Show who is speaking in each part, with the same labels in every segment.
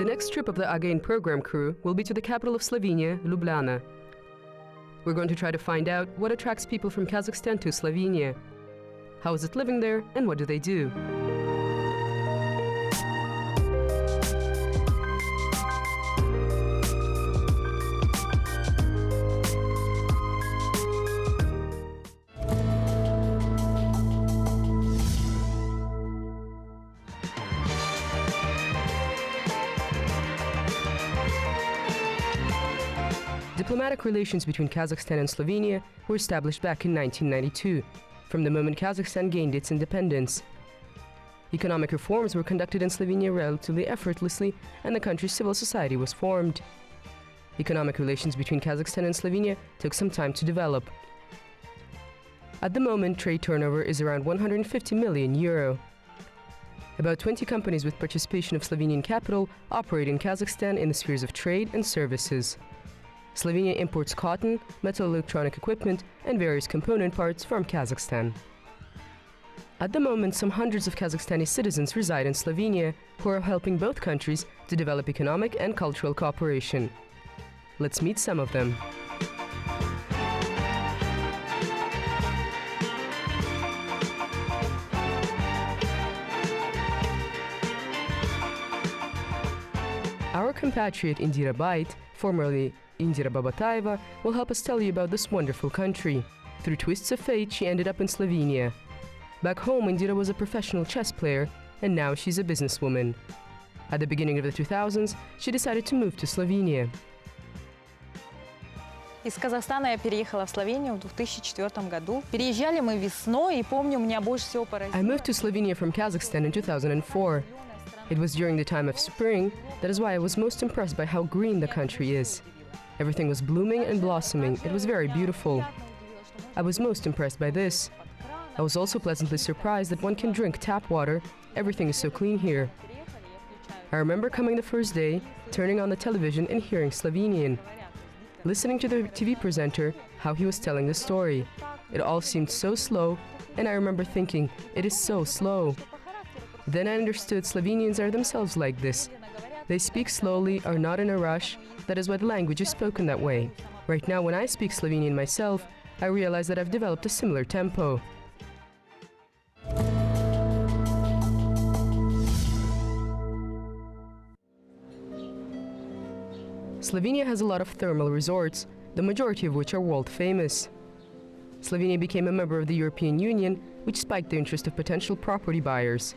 Speaker 1: The next trip of the Aghain program crew will be to the capital of Slovenia, Ljubljana. We're going to try to find out what attracts people from Kazakhstan to Slovenia. How is it living there, and what do they do? Diplomatic relations between Kazakhstan and Slovenia were established back in 1992, from the moment Kazakhstan gained its independence. Economic reforms were conducted in Slovenia relatively effortlessly, and the country's civil society was formed. Economic relations between Kazakhstan and Slovenia took some time to develop. At the moment, trade turnover is around 150 million euro. About 20 companies with participation of Slovenian capital operate in Kazakhstan in the spheres of trade and services. Slovenia imports cotton, metal electronic equipment, and various component parts from Kazakhstan. At the moment, some hundreds of Kazakhstani citizens reside in Slovenia, who are helping both countries to develop economic and cultural cooperation. Let's meet some of them. Our compatriot Indira Bajt, formerly Indira Bajt, will help us tell you about this wonderful country. Through twists of fate, she ended up in Slovenia. Back home, Indira was a professional chess player, and now she's a businesswoman. At the beginning of the 2000s, she decided to move to Slovenia.
Speaker 2: Из Казахстана я переехала в Словению в 2004 году. Переезжали мы весной, и помню, меня больше всего поразило.
Speaker 1: I moved to Slovenia from Kazakhstan in 2004. It was during the time of spring. That is why I was most impressed by how green the country is. Everything was blooming and blossoming. It was very beautiful. I was most impressed by this. I was also pleasantly surprised that one can drink tap water. Everything is so clean here. I remember coming the first day, turning on the television and hearing Slovenian. Listening to the TV presenter, how he was telling the story. It all seemed so slow, and I remember thinking, it is so slow. Then I understood Slovenians are themselves like this. They speak slowly, are not in a rush. That is why the language is spoken that way. Right now, when I speak Slovenian myself, I realize that I've developed a similar tempo. Slovenia has a lot of thermal resorts, the majority of which are world famous. Slovenia became a member of the European Union, which spiked the interest of potential property buyers.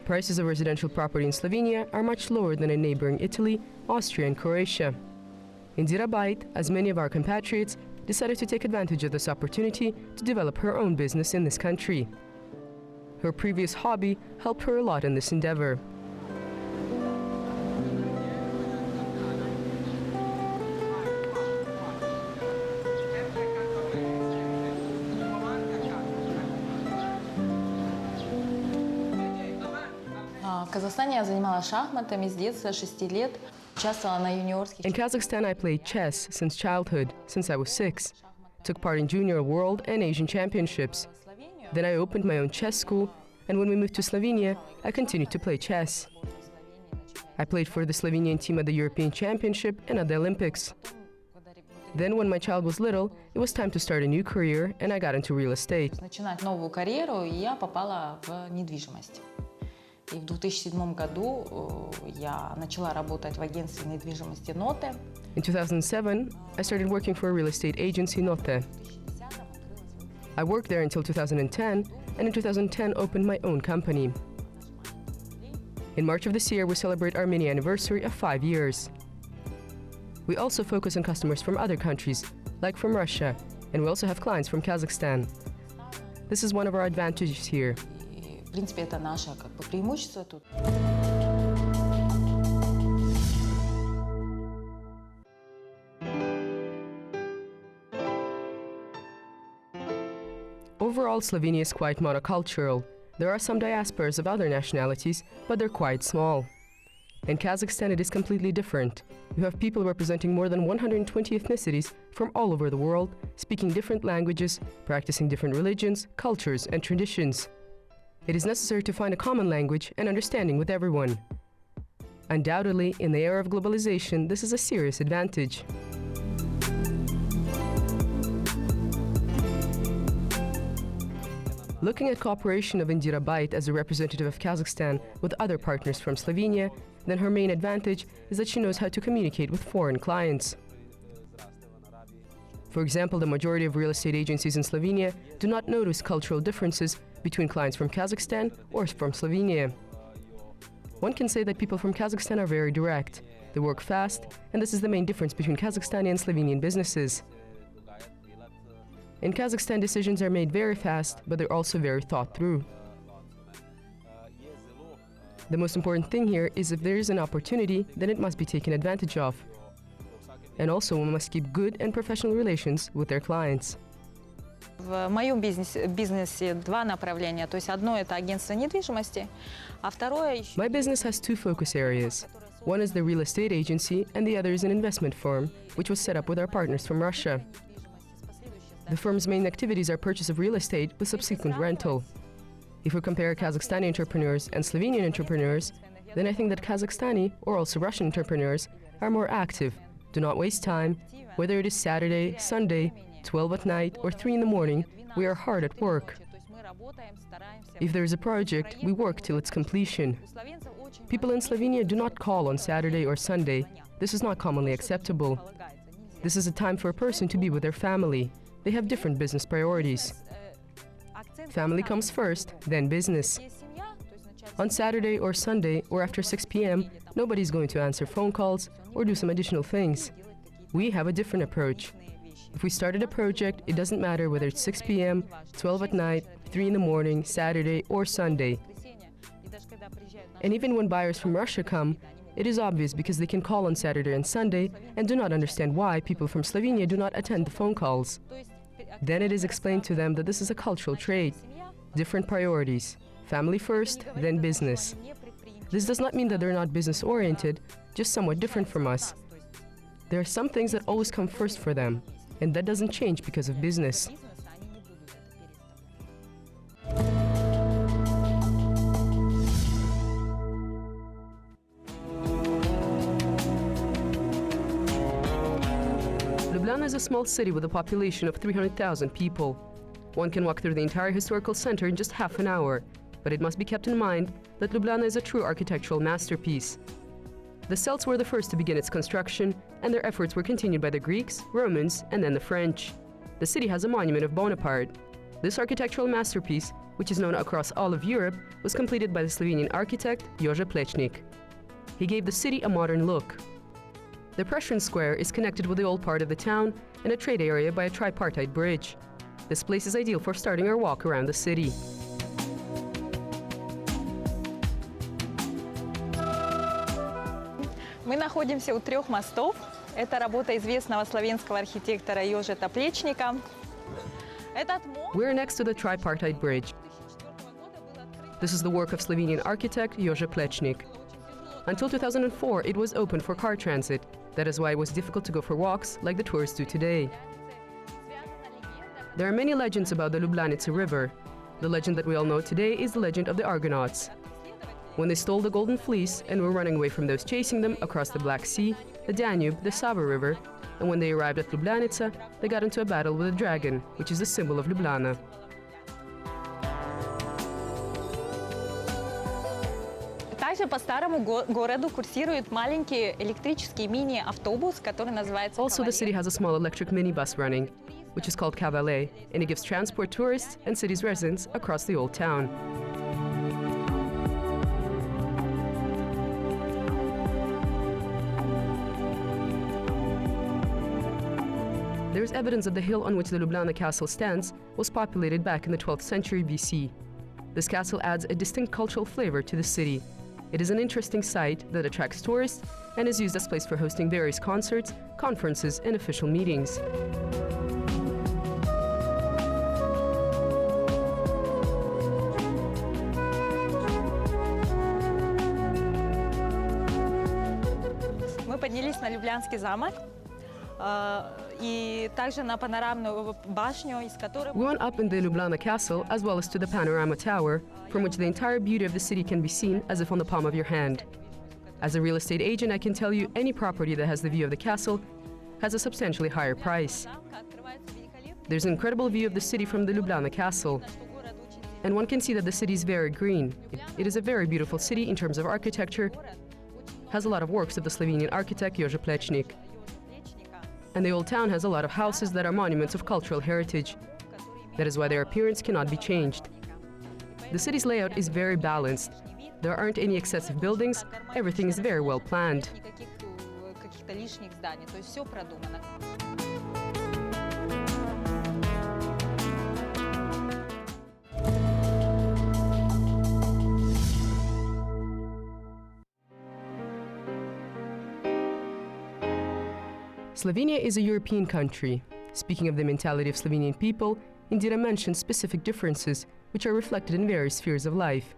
Speaker 1: Prices of residential property in Slovenia are much lower than in neighboring Italy, Austria and Croatia. Indira Bajt, as many of our compatriots, decided to take advantage of this opportunity to develop her own business in this country. Her previous hobby helped her a lot in this endeavor.
Speaker 2: В Казахстане я занималась шахматами с детства, 6 лет. Участвовала на юниорских.
Speaker 1: In Kazakhstan, I played chess since childhood, since I was 6. Took part in junior world and Asian championships. Then I opened my own chess school, and when we moved to Slovenia, I continued to play chess. I played for the Slovenian team at the European Championship and at the Olympics. Then, when my child was little, it was time to start a new career, and I got into real estate.
Speaker 2: Начинать новую карьеру, и я попала в недвижимость. И в 2007 году я начала работать в агентстве недвижимости «Ноте».
Speaker 1: In 2007, I started working for a real estate agency, Note. I worked there until 2010, and in 2010 opened my own company. In March of this year, we celebrate our mini anniversary of 5 years. We also focus on customers from other countries, like from Russia, and we also have clients from Kazakhstan. This is one of our advantages here.
Speaker 2: В принципе, это наше преимущество тут.
Speaker 1: Overall, Slovenia is quite monocultural. There are some diasporas of other nationalities, but they're quite small. In Kazakhstan, it is completely different. You have people representing more than 120 ethnicities from all over the world, speaking different languages, practicing different religions, cultures, and traditions. It is necessary to find a common language and understanding with everyone. Undoubtedly, in the era of globalization, this is a serious advantage. Looking at cooperation of Indira Bajt as a representative of Kazakhstan with other partners from Slovenia, then her main advantage is that she knows how to communicate with foreign clients. For example, the majority of real estate agencies in Slovenia do not notice cultural differences between clients from Kazakhstan or from Slovenia. One can say that people from Kazakhstan are very direct. They work fast, and this is the main difference between Kazakhstani and Slovenian businesses. In Kazakhstan, decisions are made very fast, but they're also very thought through. The most important thing here is if there is an opportunity, then it must be taken advantage of. And also, one must keep good and professional relations with their clients.
Speaker 2: В моем бизнесе два направления, то есть одно это агентство недвижимости, а второе еще...
Speaker 1: My business has two focus areas. One is the real estate agency, and the other is an investment firm, which was set up with our partners from Russia. The firm's main activities are purchase of real estate with subsequent rental. If we compare Kazakhstani entrepreneurs and Slovenian entrepreneurs, then I think that Kazakhstani, or also Russian entrepreneurs, are more active, do not waste time. Whether it is Saturday, Sunday, 12 at night, or 3 in the morning, we are hard at work. If there is a project, we work till its completion. People in Slovenia do not call on Saturday or Sunday. This is not commonly acceptable. This is a time for a person to be with their family. They have different business priorities. Family comes first, then business. On Saturday or Sunday or after 6 p.m., nobody's going to answer phone calls or do some additional things. We have a different approach. If we started a project, it doesn't matter whether it's 6 p.m., 12 at night, 3 in the morning, Saturday or Sunday. And even when buyers from Russia come, it is obvious because they can call on Saturday and Sunday and do not understand why people from Slovenia do not attend the phone calls. Then it is explained to them that this is a cultural trait, different priorities, family first, then business. This does not mean that they're not business-oriented, just somewhat different from us. There are some things that always come first for them, and that doesn't change because of business. Ljubljana is a small city with a population of 300,000 people. One can walk through the entire historical center in just half an hour, but it must be kept in mind that Ljubljana is a true architectural masterpiece. The Celts were the first to begin its construction, and their efforts were continued by the Greeks, Romans, and then the French. The city has a monument of Bonaparte. This architectural masterpiece, which is known across all of Europe, was completed by the Slovenian architect Jože Plečnik. He gave the city a modern look. The Prussian Square is connected with the old part of the town and a trade area by a tripartite bridge. This place is ideal for starting our walk around the city.
Speaker 2: Мы находимся у 3 мостов. Это работа известного славянского архитектора Jože Plečnika.
Speaker 1: We're next to the tripartite bridge. This is the work of Slovenian architect Jože Plečnik. Until 2004, it was open for car transit. That is why it was difficult to go for walks like the tourists do today. There are many legends about the Ljubljanica River. The legend that we all know today is the legend of the Argonauts. When they stole the Golden Fleece and were running away from those chasing them across the Black Sea, the Danube, the Sava River, and when they arrived at Ljubljanica, they got into a battle with a dragon, which is the symbol of Ljubljana.
Speaker 2: Также по старому городу курсирует маленький электрический мини-автобус, который называется
Speaker 1: Also, the city has a small electric minibus running, which is called Cavalet, and it gives transport tourists and city's residents across the old town. There is evidence that the hill on which the Ljubljana castle stands was populated back in the 12th century BC. This castle adds a distinct cultural flavor to the city. It is an interesting site that attracts tourists and is used as a place for hosting various concerts, conferences, and official meetings.
Speaker 2: Мы поднялись на Люблянский замок и также на панорамную башню, из которой...
Speaker 1: We went up in the Ljubljana castle as well as to the panorama tower, from which the entire beauty of the city can be seen as if on the palm of your hand. As a real estate agent, I can tell you any property that has the view of the castle has a substantially higher price. There's an incredible view of the city from the Ljubljana castle. And one can see that the city is very green. It is a very beautiful city in terms of architecture, has a lot of works of the Slovenian architect Jože Plečnik. And the old town has a lot of houses that are monuments of cultural heritage. That is why their appearance cannot be changed. The city's layout is very balanced. There aren't any excessive buildings, everything is very well planned. Slovenia is a European country. Speaking of the mentality of Slovenian people, Indira mentioned specific differences which are reflected in various spheres of life: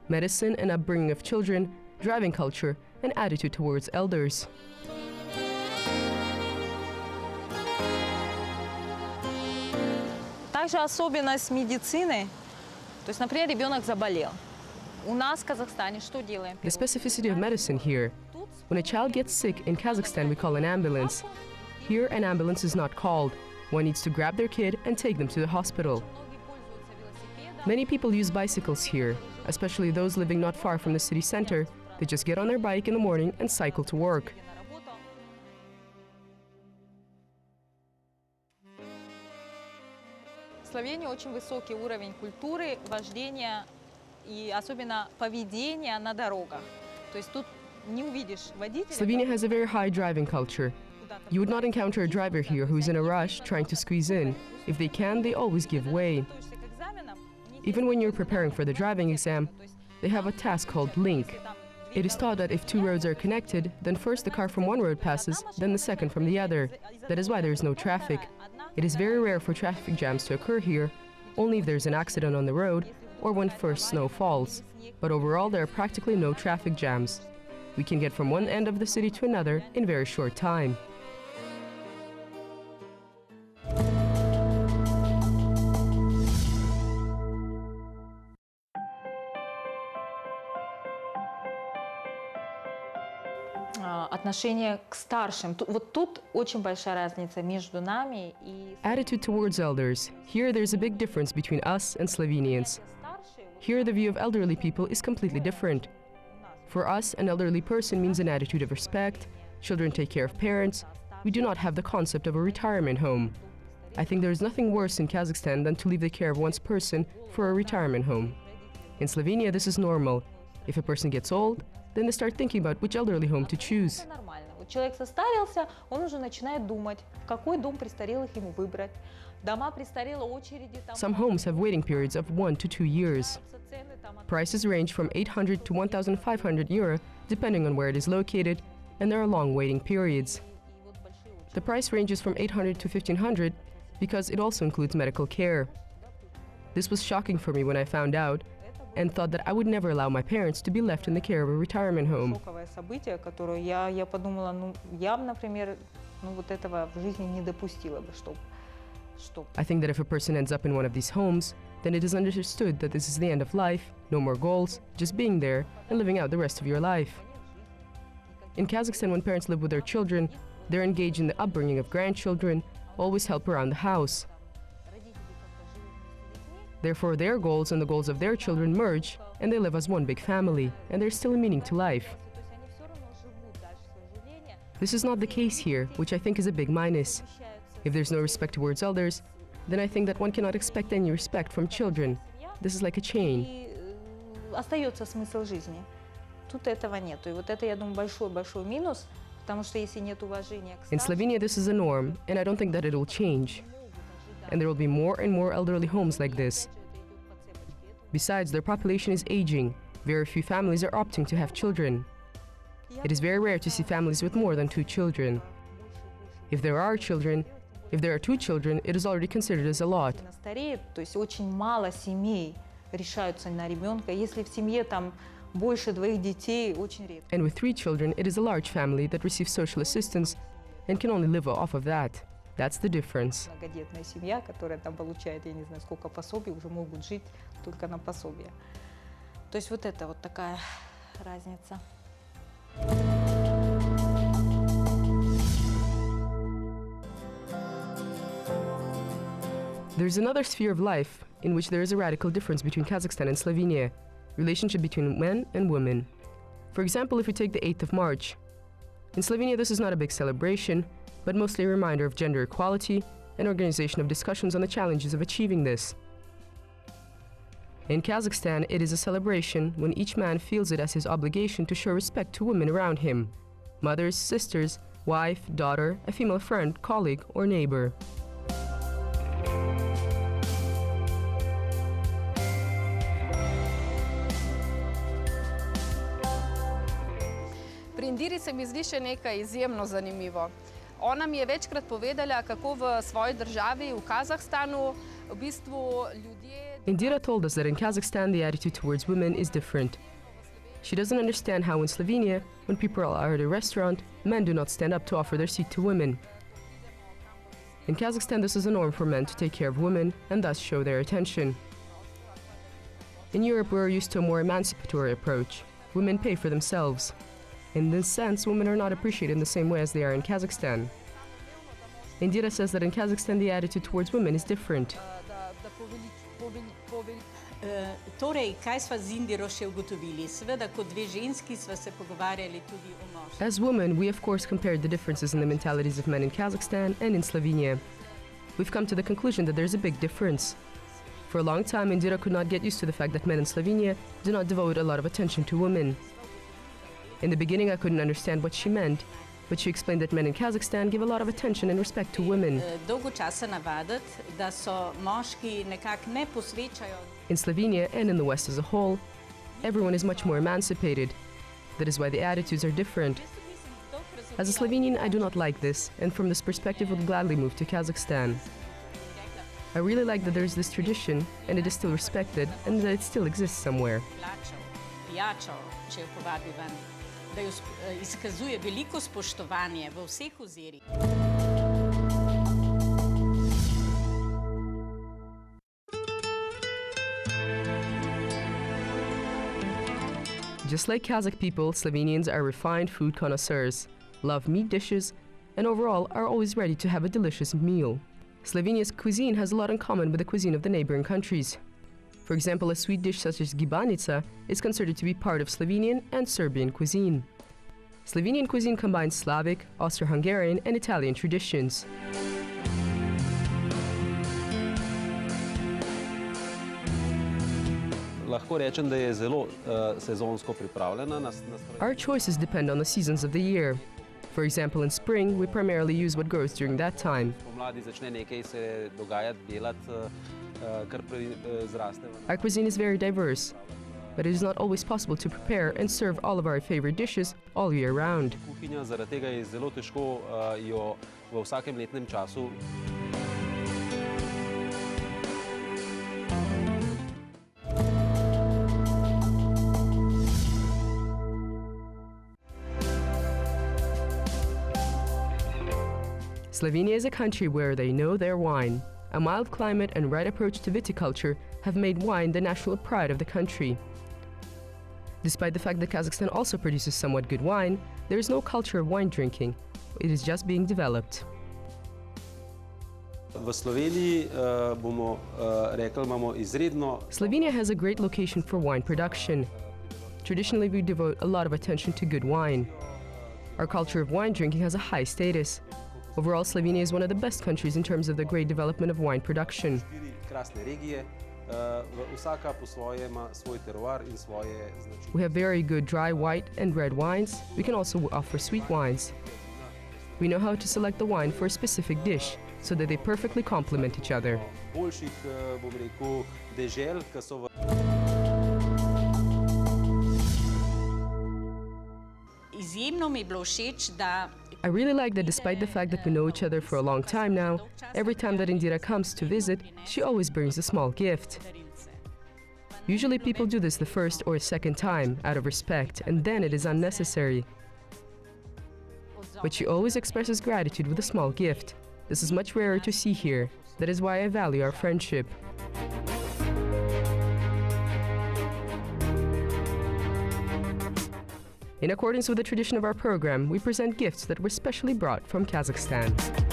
Speaker 1: medicine and upbringing of children, driving culture, and attitude towards elders.
Speaker 2: Также особенность медицины, то есть, например, ребенок заболел. У нас в Казахстане что делаем?
Speaker 1: The specificity of medicine here. When a child gets sick in Kazakhstan, we call an ambulance. Here, an ambulance is not called. One needs to grab their kid and take them to the hospital. Many people use bicycles here, especially those living not far from the city center. They just get on their bike in the morning and cycle to work.
Speaker 2: В Словении очень высокий уровень культуры, вождения и особенно поведения на дорогах. То есть тут не увидишь водителя.
Speaker 1: Slovenia has a very high driving culture. You would not encounter a driver here who is in a rush trying to squeeze in. If they can, they always give way. Even when you're preparing for the driving exam, they have a task called link. It is taught that if two roads are connected, then first the car from one road passes, then the second from the other. That is why there is no traffic. It is very rare for traffic jams to occur here, only if there's an accident on the road or when first snow falls. But overall, there are practically no traffic jams. We can get from one end of the city to another in very short time.
Speaker 2: Отношение к старшим. Вот тут очень большая разница между нами и...
Speaker 1: Attitude towards elders. Here there's a big difference between us and Slovenians. Here the view of elderly people is completely different. For us, an elderly person means an attitude of respect. Children take care of parents. We do not have the concept of a retirement home. I think there is nothing worse in Kazakhstan than to leave the care of one's person for a retirement home. In Slovenia, this is normal. If a person gets old, then they start thinking about which elderly home to choose.
Speaker 2: Человек состарился, он уже начинает думать, какой дом престарелых ему выбрать. Дома престарелых очереди там.
Speaker 1: Some homes have waiting periods of 1 to 2 years. Prices range from 800 to 1,500 euro, depending on where it is located, and there are long waiting periods. The price ranges from 800 to 1,500 because it also includes medical care. This was shocking for me when I found out, and thought that I would never allow my parents to be left in the care of a retirement home.
Speaker 2: Шоковое событие, которое я подумала, я бы, например, вот этого в жизни не допустила бы, что.
Speaker 1: I think that if a person ends up in one of these homes, then it is understood that this is the end of life, no more goals, just being there and living out the rest of your life. In Kazakhstan, when parents live with their children, they're engaged in the upbringing of grandchildren, always help around the house. Therefore, their goals and the goals of their children merge, and they live as one big family, and there's still a meaning to life. This is not the case here, which I think is a big minus. If there's no respect towards elders, then I think that one cannot expect any respect from children. This is like a chain.
Speaker 2: Остается смысл жизни. Тут этого нету. И вот это, я думаю, большой минус, потому что если нет уважения к
Speaker 1: In Slovenia, this is a norm, and I don't think that it will change. And there will be more and more elderly homes like this. Besides, their population is aging. Very few families are opting to have children. It is very rare to see families with more than 2 children. If there are 2 children, it is already considered as a lot.
Speaker 2: Стареет, то есть очень мало семей решаются на ребенка. Если в семье там больше 2 детей, очень редко.
Speaker 1: And with 3 children, it is a large family that receives social assistance and can only live off of that. That's the difference.
Speaker 2: Многодетная семья, которая там получает, я не знаю, сколько пособий, уже могут жить только на пособие. То есть вот это вот такая разница.
Speaker 1: There's another sphere of life in which there is a radical difference between Kazakhstan and Slovenia, relationship between men and women. For example, if we take the 8th of March. In Slovenia, this is not a big celebration, but mostly a reminder of gender equality and organization of discussions on the challenges of achieving this. In Kazakhstan, it is a celebration when each man feels it as his obligation to show respect to women around him: mothers, sisters, wife, daughter, a female friend, colleague, or neighbor.
Speaker 3: Pri Indiri se mi zdi še nekaj izjemno zanimivo. Ona mi je večkrat povedala, kako v svoji državi, v Kazahstanu, v bistvu ljudje...
Speaker 1: Indira told us that in Kazakhstan the attitude towards women is different. She doesn't understand how in Slovenia, when people are at a restaurant, men do not stand up to offer their seat to women. In Kazakhstan, this is a norm for men to take care of women and thus show their attention. In Europe, we're used to a more emancipatory approach. Women pay for themselves. In this sense, women are not appreciated in the same way as they are in Kazakhstan. Indira says that in Kazakhstan the attitude towards women is different.
Speaker 4: Torej, kaj sva z Indiro še ugotovili? Seveda, kot dve ženski sva se pogovarjali tudi o moških.
Speaker 1: As women, we of course compared the differences in the mentalities of men in Kazakhstan and in Slovenia. We've come to the conclusion that there's a big difference. For a long time, Indira could not get used to the fact that men in Slovenia do not devote a lot of attention to women. In the beginning, I couldn't understand what she meant, but she explained that men in Kazakhstan give a lot of attention and respect to women.
Speaker 4: Dolgo časa navaditi, da so moški nekako ne posvečajo.
Speaker 1: In Slovenia and in the West as a whole, everyone is much more emancipated. That is why the attitudes are different. As a Slovenian, I do not like this, and from this perspective would gladly move to Kazakhstan. I really like that there is this tradition, and it is still respected, and that it still exists somewhere.
Speaker 4: Pijačo, če jo povabi ven, da jo izkazuje veliko spoštovanje v vseh ozirih.
Speaker 1: Just like Kazakh people, Slovenians are refined food connoisseurs, love meat dishes, and overall are always ready to have a delicious meal. Slovenia's cuisine has a lot in common with the cuisine of the neighboring countries. For example, a sweet dish such as gibanica is considered to be part of Slovenian and Serbian cuisine. Slovenian cuisine combines Slavic, Austro-Hungarian, and Italian traditions.
Speaker 5: Lahko rečem, da je zelo sezonsko pripravljena.
Speaker 1: Our choices depend on the seasons of the year. For example, in spring, we primarily use what grows during that time.
Speaker 5: Pomladi začne nekaj se dogajati, delati, kar zraste.
Speaker 1: Our cuisine is very diverse, but it is not always possible to prepare and serve all of our favorite dishes all year round.
Speaker 5: Kuhinja, zaradi tega je zelo težko jo v vsakem letnem času.
Speaker 1: Slovenia is a country where they know their wine. A mild climate and right approach to viticulture have made wine the national pride of the country. Despite the fact that Kazakhstan also produces somewhat good wine, there is no culture of wine drinking. It is just being developed.
Speaker 5: V Sloveniji bomo rekli, imamo izredno.
Speaker 1: Slovenia has a great location for wine production. Traditionally, we devote a lot of attention to good wine. Our culture of wine drinking has a high status. Overall, Slovenia is one of the best countries in terms of the great development of wine production. We have very good dry, white and red wines. We can also offer sweet wines. We know how to select the wine for a specific dish, so that they perfectly complement each other.
Speaker 4: Izjemno mi je bilo všeč, da
Speaker 1: I really like that despite the fact that we know each other for a long time now, every time that Indira comes to visit, she always brings a small gift. Usually people do this the first or second time, out of respect, and then it is unnecessary. But she always expresses gratitude with a small gift. This is much rarer to see here. That is why I value our friendship. In accordance with the tradition of our program, we present gifts that were specially brought from Kazakhstan.